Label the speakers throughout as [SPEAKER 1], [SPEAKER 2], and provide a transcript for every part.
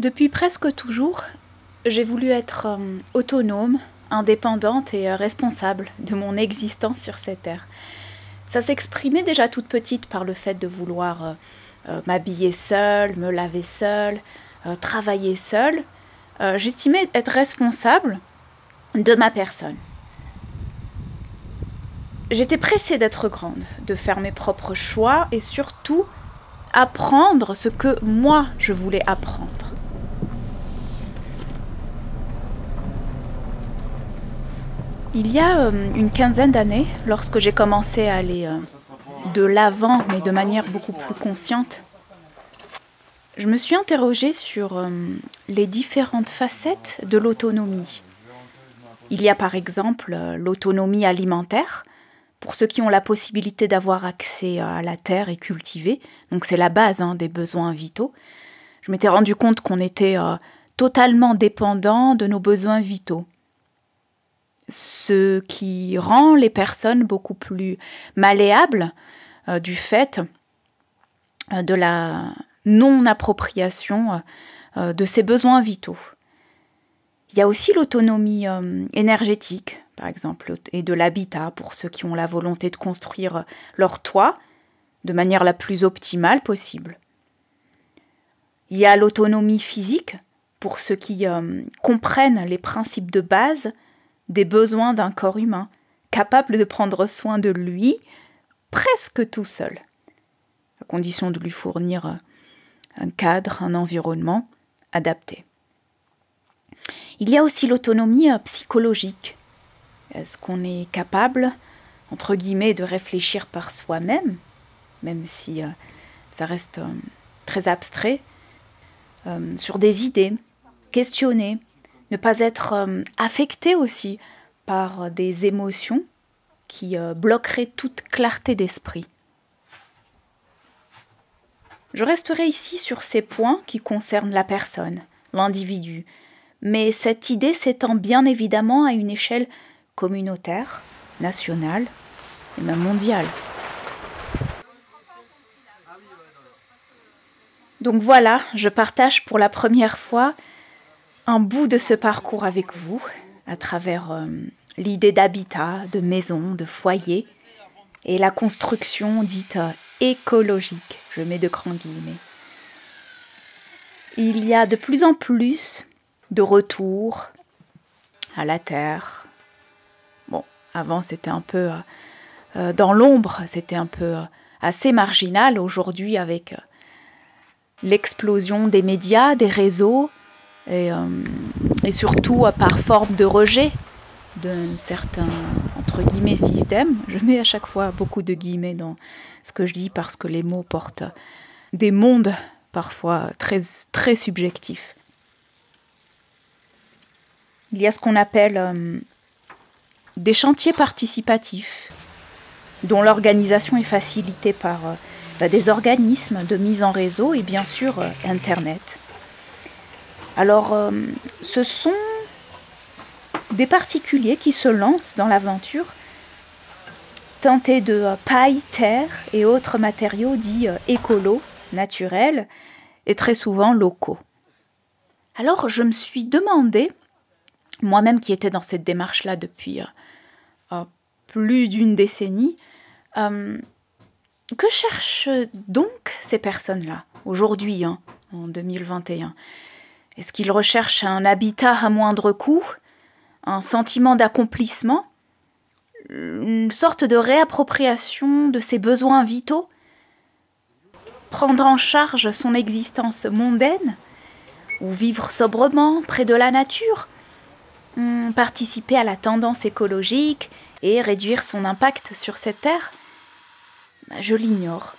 [SPEAKER 1] Depuis presque toujours, j'ai voulu être autonome, indépendante et responsable de mon existence sur cette terre. Ça s'exprimait déjà toute petite par le fait de vouloir m'habiller seule, me laver seule, travailler seule. J'estimais être responsable de ma personne. J'étais pressée d'être grande, de faire mes propres choix et surtout apprendre ce que moi je voulais apprendre. Il y a une quinzaine d'années, lorsque j'ai commencé à aller de l'avant, mais de manière beaucoup plus consciente, je me suis interrogée sur les différentes facettes de l'autonomie. Il y a par exemple l'autonomie alimentaire, pour ceux qui ont la possibilité d'avoir accès à la terre et cultiver. Donc c'est la base des besoins vitaux. Je m'étais rendu compte qu'on était totalement dépendant de nos besoins vitaux. Ce qui rend les personnes beaucoup plus malléables du fait de la non-appropriation de ces besoins vitaux. Il y a aussi l'autonomie énergétique, par exemple, et de l'habitat pour ceux qui ont la volonté de construire leur toit de manière la plus optimale possible. Il y a l'autonomie physique pour ceux qui comprennent les principes de base des besoins d'un corps humain, capable de prendre soin de lui presque tout seul, à condition de lui fournir un cadre, un environnement adapté. Il y a aussi l'autonomie psychologique. Est-ce qu'on est capable, entre guillemets, de réfléchir par soi-même, même si ça reste très abstrait, sur des idées, questionner, ne pas être affecté aussi par des émotions qui bloqueraient toute clarté d'esprit. Je resterai ici sur ces points qui concernent la personne, l'individu, mais cette idée s'étend bien évidemment à une échelle communautaire, nationale et même mondiale. Donc voilà, je partage pour la première fois un bout de ce parcours avec vous, à travers l'idée d'habitat, de maison, de foyer, et la construction dite écologique, je mets de grands guillemets. Il y a de plus en plus de retour à la terre. Bon, avant c'était un peu dans l'ombre, c'était un peu assez marginal. Aujourd'hui, avec l'explosion des médias, des réseaux, et surtout par forme de rejet d'un certain, entre guillemets, système. Je mets à chaque fois beaucoup de guillemets dans ce que je dis parce que les mots portent des mondes parfois très, très subjectifs. Il y a ce qu'on appelle des chantiers participatifs dont l'organisation est facilitée par des organismes de mise en réseau et bien sûr Internet. Alors, ce sont des particuliers qui se lancent dans l'aventure, teintés de paille, terre et autres matériaux dits écolos, naturels et très souvent locaux. Alors, je me suis demandé, moi-même qui étais dans cette démarche-là depuis plus d'une décennie, que cherchent donc ces personnes-là, aujourd'hui, en 2021 ? Est-ce qu'ils recherchent un habitat à moindre coût, un sentiment d'accomplissement, une sorte de réappropriation de ses besoins vitaux, prendre en charge son existence mondaine, ou vivre sobrement près de la nature, participer à la tendance écologique et réduire son impact sur cette terre? Je l'ignore.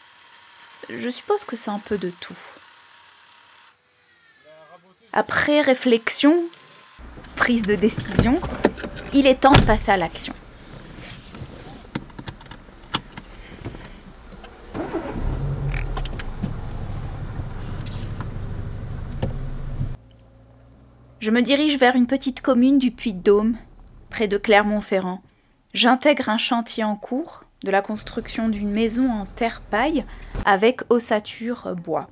[SPEAKER 1] Je suppose que c'est un peu de tout. Après réflexion, prise de décision, il est temps de passer à l'action. Je me dirige vers une petite commune du Puy-de-Dôme, près de Clermont-Ferrand. J'intègre un chantier en cours de la construction d'une maison en terre-paille avec ossature bois.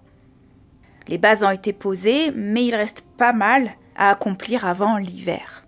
[SPEAKER 1] Les bases ont été posées, mais il reste pas mal à accomplir avant l'hiver.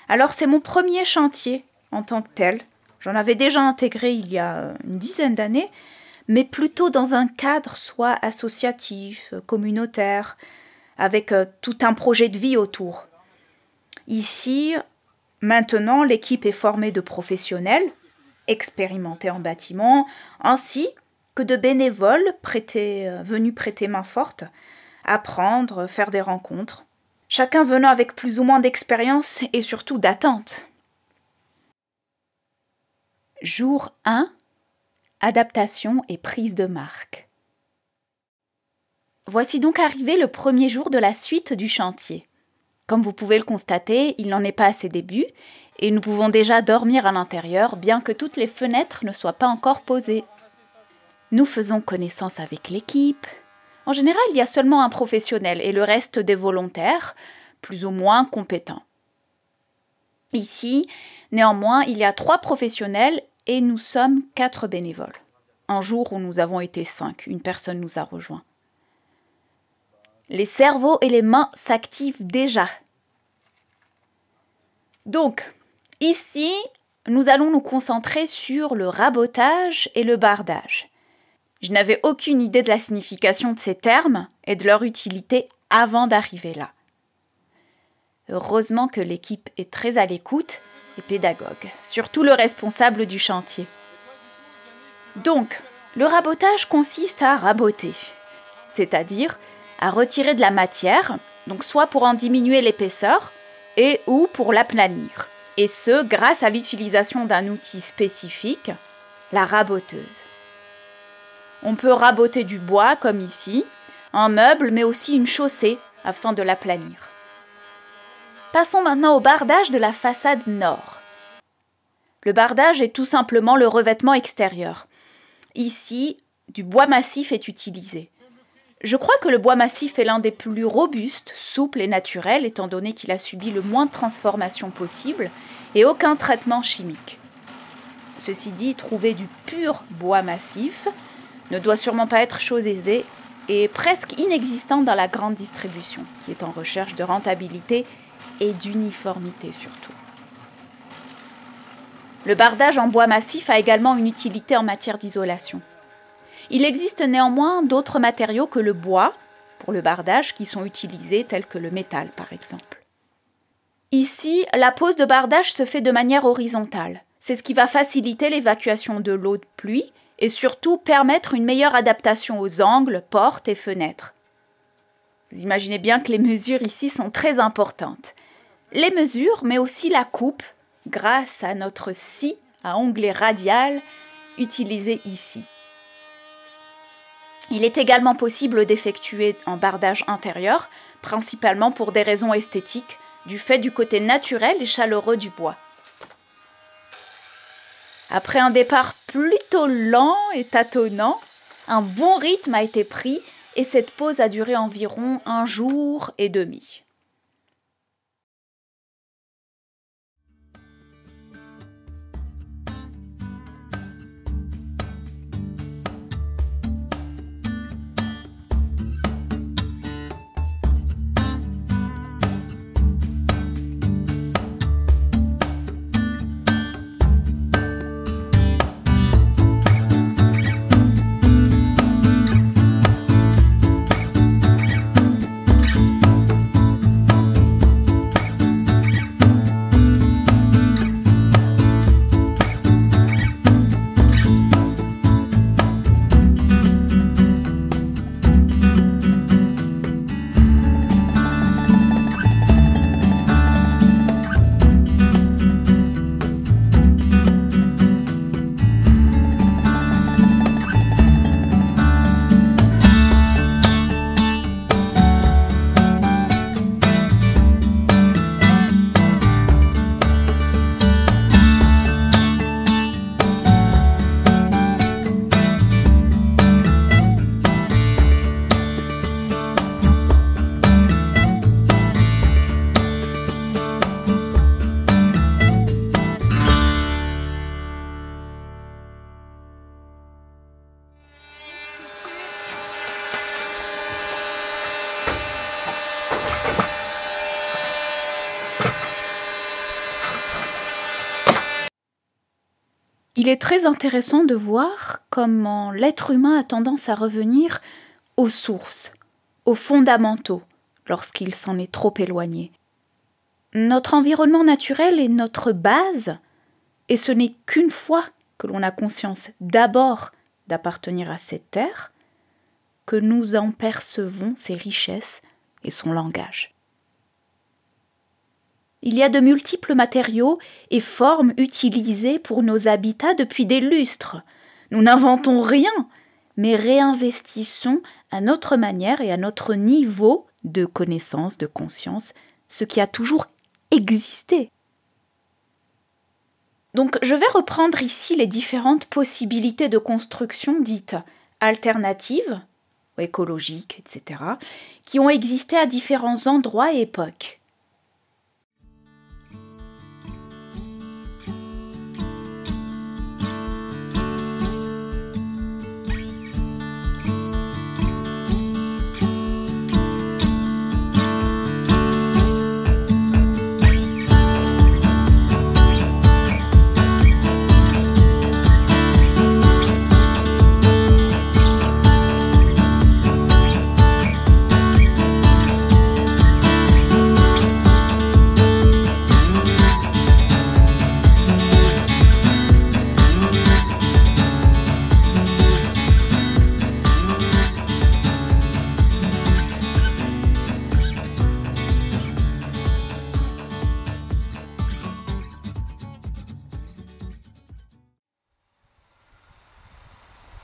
[SPEAKER 1] Alors c'est mon premier chantier en tant que tel. J'en avais déjà intégré il y a une dizaine d'années, mais plutôt dans un cadre soit associatif, communautaire, avec tout un projet de vie autour. Ici, maintenant, l'équipe est formée de professionnels, expérimentés en bâtiment, ainsi que de bénévoles venus prêter main forte, apprendre, faire des rencontres. Chacun venant avec plus ou moins d'expérience et surtout d'attente. Jour 1. Adaptation et prise de marque. Voici donc arrivé le premier jour de la suite du chantier. Comme vous pouvez le constater, il n'en est pas à ses débuts et nous pouvons déjà dormir à l'intérieur bien que toutes les fenêtres ne soient pas encore posées. Nous faisons connaissance avec l'équipe. En général, il y a seulement un professionnel et le reste des volontaires, plus ou moins compétents. Ici, néanmoins, il y a 3 professionnels et nous sommes 4 bénévoles. Un jour où nous avons été 5, une personne nous a rejoints. Les cerveaux et les mains s'activent déjà. Donc, ici, nous allons nous concentrer sur le rabotage et le bardage. Je n'avais aucune idée de la signification de ces termes et de leur utilité avant d'arriver là. Heureusement que l'équipe est très à l'écoute et pédagogue, surtout le responsable du chantier. Donc, le rabotage consiste à raboter, c'est-à-dire à retirer de la matière, donc soit pour en diminuer l'épaisseur et ou pour l'aplanir, et ce grâce à l'utilisation d'un outil spécifique, la raboteuse. On peut raboter du bois, comme ici, un meuble, mais aussi une chaussée, afin de l'aplanir. Passons maintenant au bardage de la façade nord. Le bardage est tout simplement le revêtement extérieur. Ici, du bois massif est utilisé. Je crois que le bois massif est l'un des plus robustes, souples et naturels, étant donné qu'il a subi le moins de transformations possible et aucun traitement chimique. Ceci dit, trouver du pur bois massif ne doit sûrement pas être chose aisée et presque inexistante dans la grande distribution, qui est en recherche de rentabilité et d'uniformité surtout. Le bardage en bois massif a également une utilité en matière d'isolation. Il existe néanmoins d'autres matériaux que le bois pour le bardage qui sont utilisés, tels que le métal par exemple. Ici, la pose de bardage se fait de manière horizontale. C'est ce qui va faciliter l'évacuation de l'eau de pluie et surtout permettre une meilleure adaptation aux angles, portes et fenêtres. Vous imaginez bien que les mesures ici sont très importantes. Les mesures, mais aussi la coupe, grâce à notre scie à onglet radial utilisé ici. Il est également possible d'effectuer un bardage intérieur, principalement pour des raisons esthétiques, du fait du côté naturel et chaleureux du bois. Après un départ plutôt lent et tâtonnant, un bon rythme a été pris et cette pause a duré environ 1 jour et demi. Il est très intéressant de voir comment l'être humain a tendance à revenir aux sources, aux fondamentaux, lorsqu'il s'en est trop éloigné. Notre environnement naturel est notre base, et ce n'est qu'une fois que l'on a conscience d'abord d'appartenir à cette terre, que nous en percevons ses richesses et son langage. Il y a de multiples matériaux et formes utilisés pour nos habitats depuis des lustres. Nous n'inventons rien, mais réinvestissons à notre manière et à notre niveau de connaissance, de conscience, ce qui a toujours existé. Donc je vais reprendre ici les différentes possibilités de construction dites alternatives, écologiques, etc., qui ont existé à différents endroits et époques.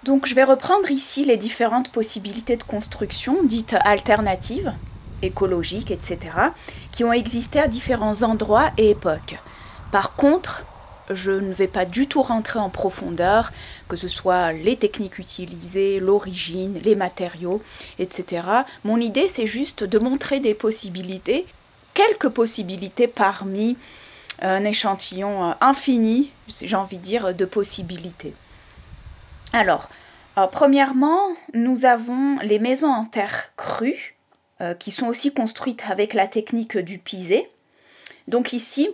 [SPEAKER 1] Donc je vais reprendre ici les différentes possibilités de construction dites alternatives, écologiques, etc., qui ont existé à différents endroits et époques. Par contre, je ne vais pas du tout rentrer en profondeur, que ce soit les techniques utilisées, l'origine, les matériaux, etc. Mon idée, c'est juste de montrer des possibilités, quelques possibilités parmi un échantillon infini, j'ai envie de dire, de possibilités. Alors, premièrement, nous avons les maisons en terre crue, qui sont aussi construites avec la technique du pisé. Donc ici,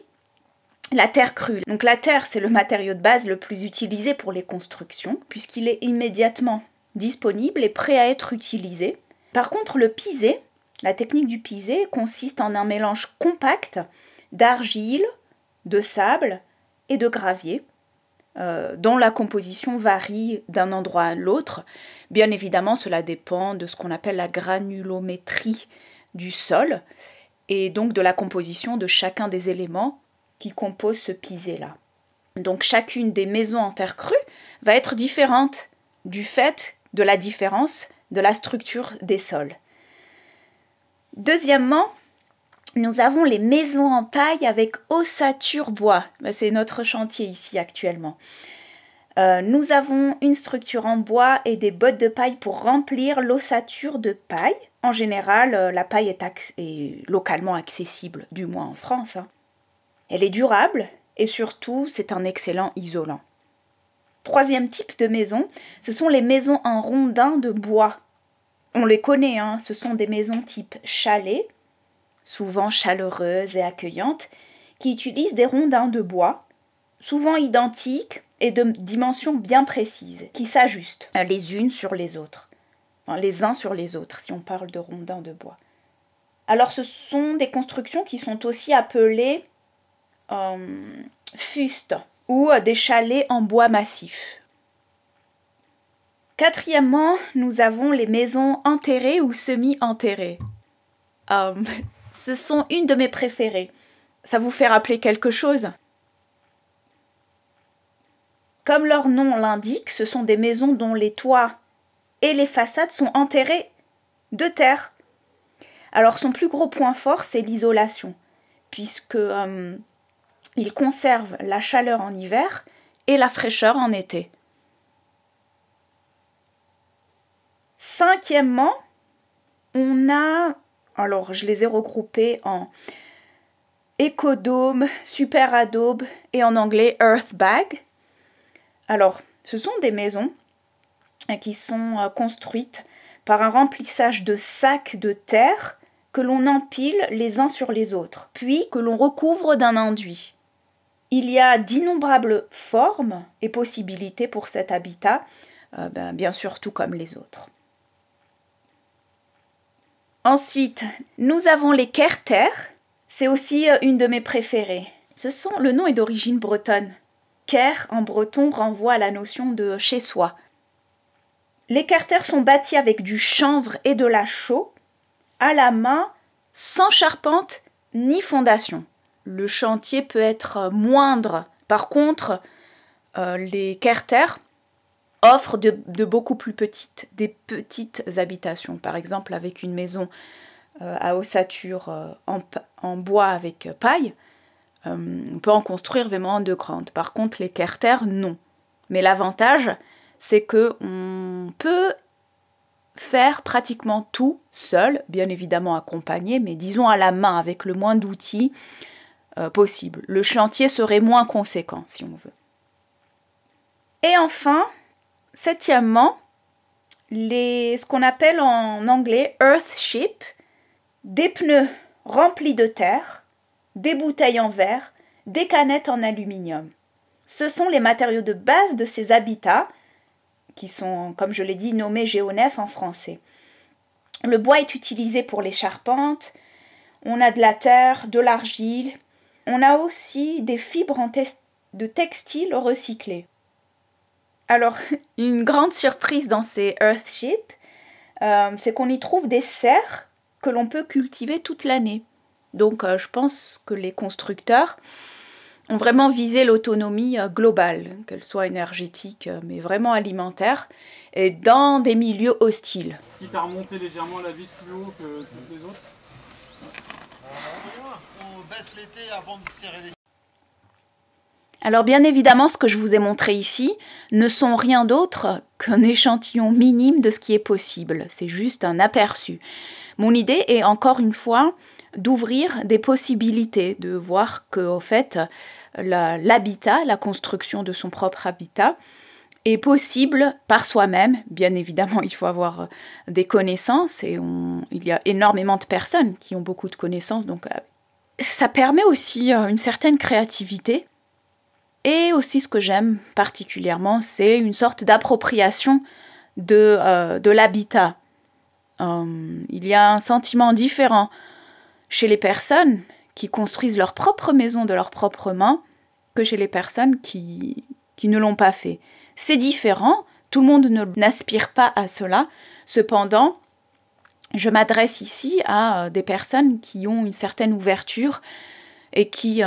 [SPEAKER 1] la terre crue. Donc la terre, c'est le matériau de base le plus utilisé pour les constructions, puisqu'il est immédiatement disponible et prêt à être utilisé. Par contre, le pisé, la technique du pisé, consiste en un mélange compact d'argile, de sable et de gravier, dont la composition varie d'un endroit à l'autre. Bien évidemment, cela dépend de ce qu'on appelle la granulométrie du sol et donc de la composition de chacun des éléments qui composent ce pisé-là. Donc chacune des maisons en terre crue va être différente du fait de la différence de la structure des sols. Deuxièmement, nous avons les maisons en paille avec ossature bois. C'est notre chantier ici actuellement. Nous avons une structure en bois et des bottes de paille pour remplir l'ossature de paille. En général, la paille est localement accessible, du moins en France. Elle est durable et surtout, c'est un excellent isolant. Troisième type de maison, ce sont les maisons en rondins de bois. On les connaît, ce sont des maisons type chalet, souvent chaleureuses et accueillantes, qui utilisent des rondins de bois, souvent identiques et de dimensions bien précises, qui s'ajustent les unes sur les autres, les uns sur les autres, si on parle de rondins de bois. Alors ce sont des constructions qui sont aussi appelées fustes ou des chalets en bois massif. Quatrièmement, nous avons les maisons enterrées ou semi-enterrées. Ce sont une de mes préférées. Ça vous fait rappeler quelque chose ? Comme leur nom l'indique, ce sont des maisons dont les toits et les façades sont enterrés de terre. Alors son plus gros point fort, c'est l'isolation, puisque il conserve la chaleur en hiver et la fraîcheur en été. Cinquièmement, on a, alors je les ai regroupés en écodome, super adobe et en anglais earth bag. Alors, ce sont des maisons qui sont construites par un remplissage de sacs de terre que l'on empile les uns sur les autres, puis que l'on recouvre d'un enduit. Il y a d'innombrables formes et possibilités pour cet habitat, bien sûr tout comme les autres. Ensuite, nous avons les Kerters. C'est aussi une de mes préférées. Le nom est d'origine bretonne. Ker en breton renvoie à la notion de chez soi. Les Kerters sont bâtis avec du chanvre et de la chaux, à la main, sans charpente ni fondation. Le chantier peut être moindre. Par contre, les Kerters offrent de beaucoup plus des petites habitations. Par exemple, avec une maison à ossature en bois avec paille, on peut en construire vraiment de grandes. Par contre, les Kerters, non. Mais l'avantage, c'est qu'on peut faire pratiquement tout seul, bien évidemment accompagné, mais disons à la main, avec le moins d'outils possible. Le chantier serait moins conséquent, si on veut. Et enfin, septièmement, ce qu'on appelle en anglais earthship, des pneus remplis de terre, des bouteilles en verre, des canettes en aluminium. Ce sont les matériaux de base de ces habitats qui sont, comme je l'ai dit, nommés géonefs en français. Le bois est utilisé pour les charpentes, on a de la terre, de l'argile, on a aussi des fibres de textiles recyclés. Alors, une grande surprise dans ces earthships, c'est qu'on y trouve des serres que l'on peut cultiver toute l'année. Donc, je pense que les constructeurs ont vraiment visé l'autonomie globale, qu'elle soit énergétique, mais vraiment alimentaire, et dans des milieux hostiles.
[SPEAKER 2] Est-ce qu'il t'a remonté légèrement la vis plus haut que toutes les autres?
[SPEAKER 3] On baisse l'été avant de serrer les...
[SPEAKER 1] Alors bien évidemment, ce que je vous ai montré ici ne sont rien d'autre qu'un échantillon minime de ce qui est possible. C'est juste un aperçu. Mon idée est encore une fois d'ouvrir des possibilités, de voir qu'au fait, l'habitat, la construction de son propre habitat est possible par soi-même. Bien évidemment, il faut avoir des connaissances et il y a énormément de personnes qui ont beaucoup de connaissances. Donc ça permet aussi une certaine créativité. Et aussi ce que j'aime particulièrement, c'est une sorte d'appropriation de l'habitat. Il y a un sentiment différent chez les personnes qui construisent leur propre maison de leurs propres mains que chez les personnes qui ne l'ont pas fait. C'est différent, tout le monde n'aspire pas à cela. Cependant, je m'adresse ici à des personnes qui ont une certaine ouverture et qui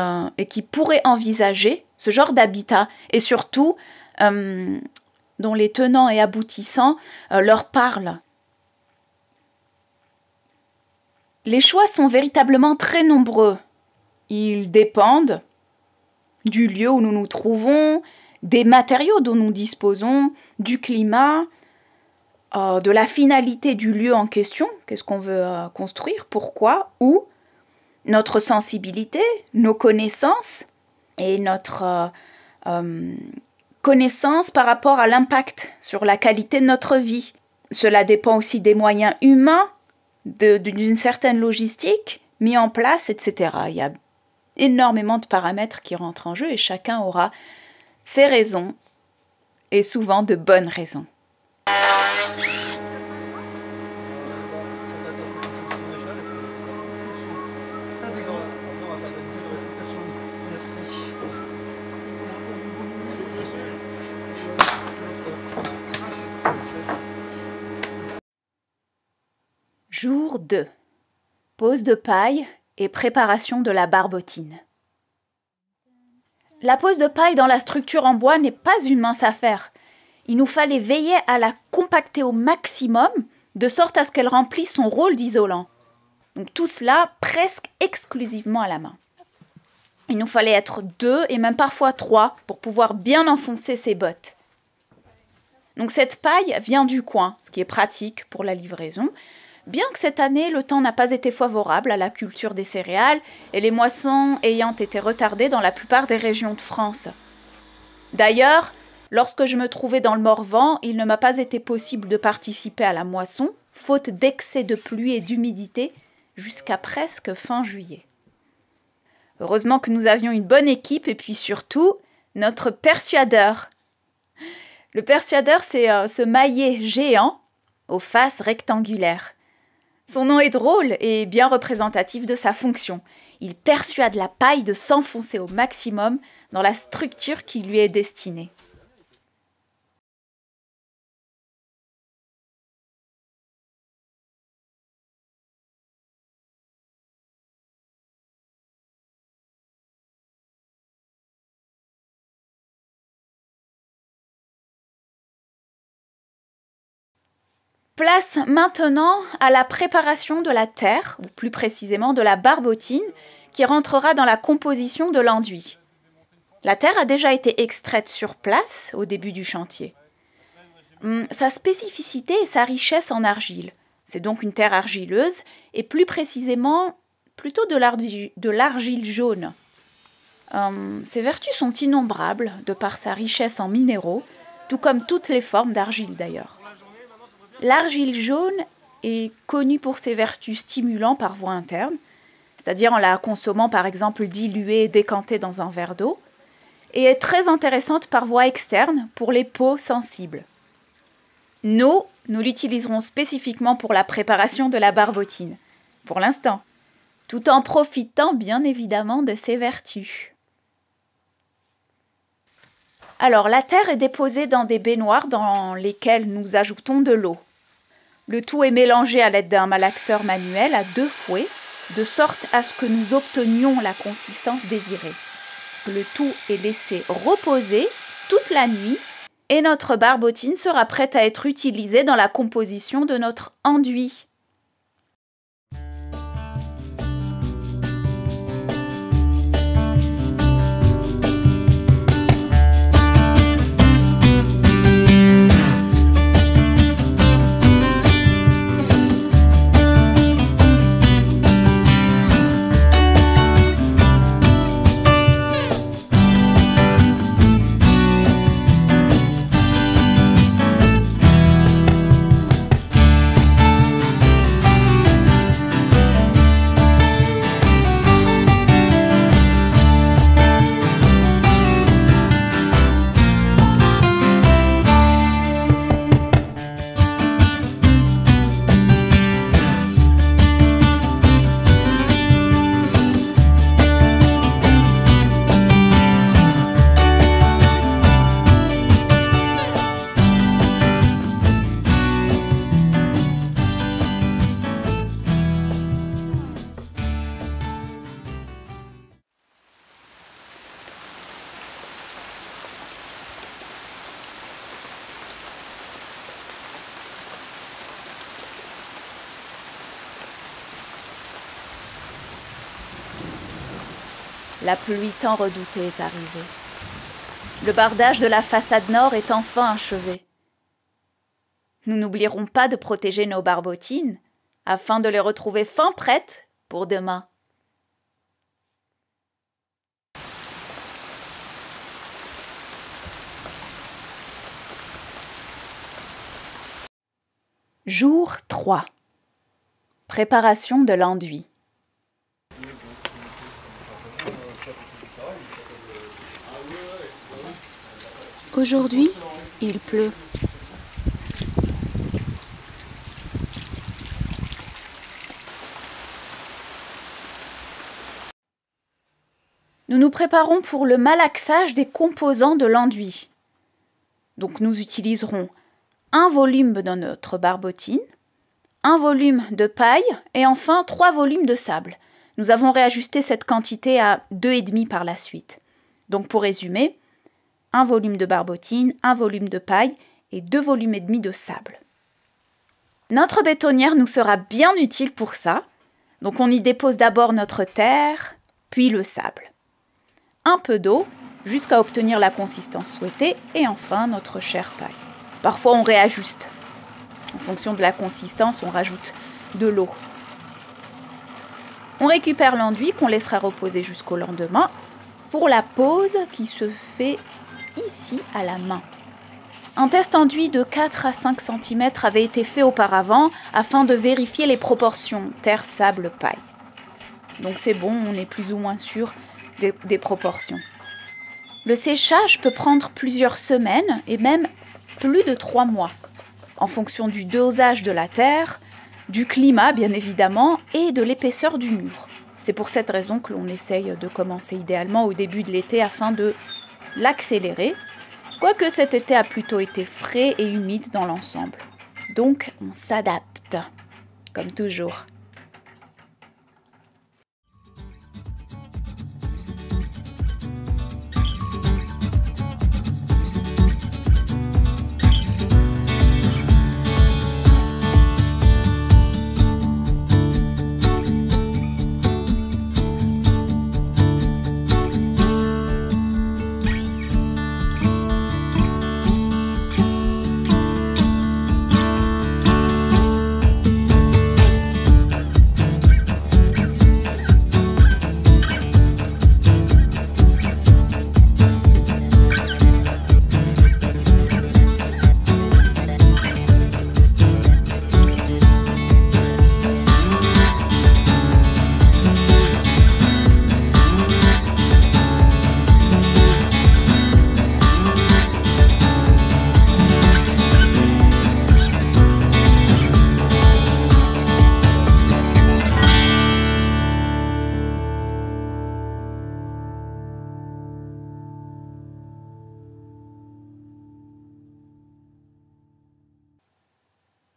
[SPEAKER 1] pourraient envisager ce genre d'habitat et surtout dont les tenants et aboutissants leur parlent. Les choix sont véritablement très nombreux. Ils dépendent du lieu où nous nous trouvons, des matériaux dont nous disposons, du climat, de la finalité du lieu en question, qu'est-ce qu'on veut construire, pourquoi, où, notre sensibilité, nos connaissances et notre connaissance par rapport à l'impact sur la qualité de notre vie. Cela dépend aussi des moyens humains, d'une certaine logistique mis en place, etc. Il y a énormément de paramètres qui rentrent en jeu et chacun aura ses raisons et souvent de bonnes raisons. Jour 2. Pose de paille et préparation de la barbotine. La pose de paille dans la structure en bois n'est pas une mince affaire. Il nous fallait veiller à la compacter au maximum, de sorte à ce qu'elle remplisse son rôle d'isolant. Donc tout cela presque exclusivement à la main. Il nous fallait être 2 et même parfois 3 pour pouvoir bien enfoncer ses bottes. Donc cette paille vient du coin, ce qui est pratique pour la livraison. Bien que cette année, le temps n'a pas été favorable à la culture des céréales et les moissons ayant été retardées dans la plupart des régions de France. D'ailleurs, lorsque je me trouvais dans le Morvan, il ne m'a pas été possible de participer à la moisson, faute d'excès de pluie et d'humidité, jusqu'à presque fin juillet. Heureusement que nous avions une bonne équipe et puis surtout, notre persuadeur. Le persuadeur, c'est ce maillet géant aux faces rectangulaires. Son nom est drôle et bien représentatif de sa fonction. Il persuade la paille de s'enfoncer au maximum dans la structure qui lui est destinée. Place maintenant à la préparation de la terre, ou plus précisément de la barbotine, qui rentrera dans la composition de l'enduit. La terre a déjà été extraite sur place au début du chantier. Sa spécificité est sa richesse en argile. C'est donc une terre argileuse, et plus précisément, plutôt de l'argile jaune. Ses vertus sont innombrables, de par sa richesse en minéraux, tout comme toutes les formes d'argile d'ailleurs. L'argile jaune est connue pour ses vertus stimulantes par voie interne, c'est-à-dire en la consommant par exemple diluée et décantée dans un verre d'eau, et est très intéressante par voie externe pour les peaux sensibles. Nous l'utiliserons spécifiquement pour la préparation de la barbotine, pour l'instant, tout en profitant bien évidemment de ses vertus. Alors, la terre est déposée dans des baignoires dans lesquelles nous ajoutons de l'eau. Le tout est mélangé à l'aide d'un malaxeur manuel à 2 fouets, de sorte à ce que nous obtenions la consistance désirée. Le tout est laissé reposer toute la nuit et notre barbotine sera prête à être utilisée dans la composition de notre enduit. La pluie tant redoutée est arrivée. Le bardage de la façade nord est enfin achevé. Nous n'oublierons pas de protéger nos barbotines afin de les retrouver fin prêtes pour demain. Jour 3. Préparation de l'enduit. Aujourd'hui, il pleut. Nous nous préparons pour le malaxage des composants de l'enduit. Donc nous utiliserons un volume de notre barbotine, un volume de paille et enfin 3 volumes de sable. Nous avons réajusté cette quantité à 2,5 par la suite. Donc pour résumer, un volume de barbotine, un volume de paille et 2,5 volumes de sable. Notre bétonnière nous sera bien utile pour ça. Donc on y dépose d'abord notre terre, puis le sable. Un peu d'eau jusqu'à obtenir la consistance souhaitée et enfin notre chère paille. Parfois on réajuste. En fonction de la consistance, on rajoute de l'eau. On récupère l'enduit qu'on laissera reposer jusqu'au lendemain pour la pose qui se fait ici à la main. Un test enduit de 4 à 5 cm avait été fait auparavant afin de vérifier les proportions terre, sable, paille. Donc c'est bon, on est plus ou moins sûr des proportions. Le séchage peut prendre plusieurs semaines et même plus de 3 mois, en fonction du dosage de la terre, du climat bien évidemment et de l'épaisseur du mur. C'est pour cette raison que l'on essaye de commencer idéalement au début de l'été afin de l'accélérer, quoique cet été a plutôt été frais et humide dans l'ensemble. Donc on s'adapte, comme toujours.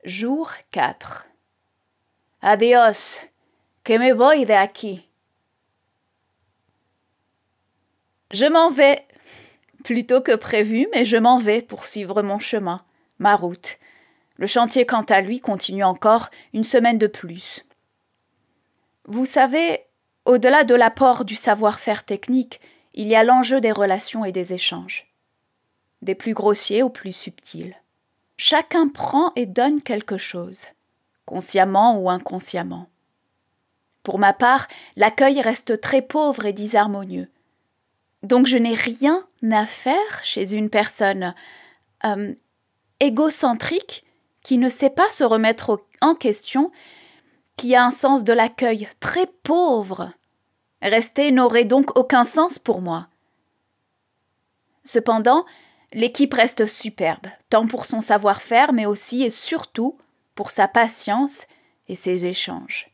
[SPEAKER 1] Jour 4. Adiós, que me voy de aquí. Je m'en vais, plutôt que prévu, mais je m'en vais pour suivre mon chemin, ma route. Le chantier, quant à lui, continue encore une semaine de plus. Vous savez, au-delà de l'apport du savoir-faire technique, il y a l'enjeu des relations et des échanges. Des plus grossiers aux plus subtils. Chacun prend et donne quelque chose, consciemment ou inconsciemment. Pour ma part, l'accueil reste très pauvre et disharmonieux. Donc je n'ai rien à faire chez une personne égocentrique qui ne sait pas se remettre en question, qui a un sens de l'accueil très pauvre. Rester n'aurait donc aucun sens pour moi. Cependant, l'équipe reste superbe, tant pour son savoir-faire, mais aussi et surtout pour sa patience et ses échanges.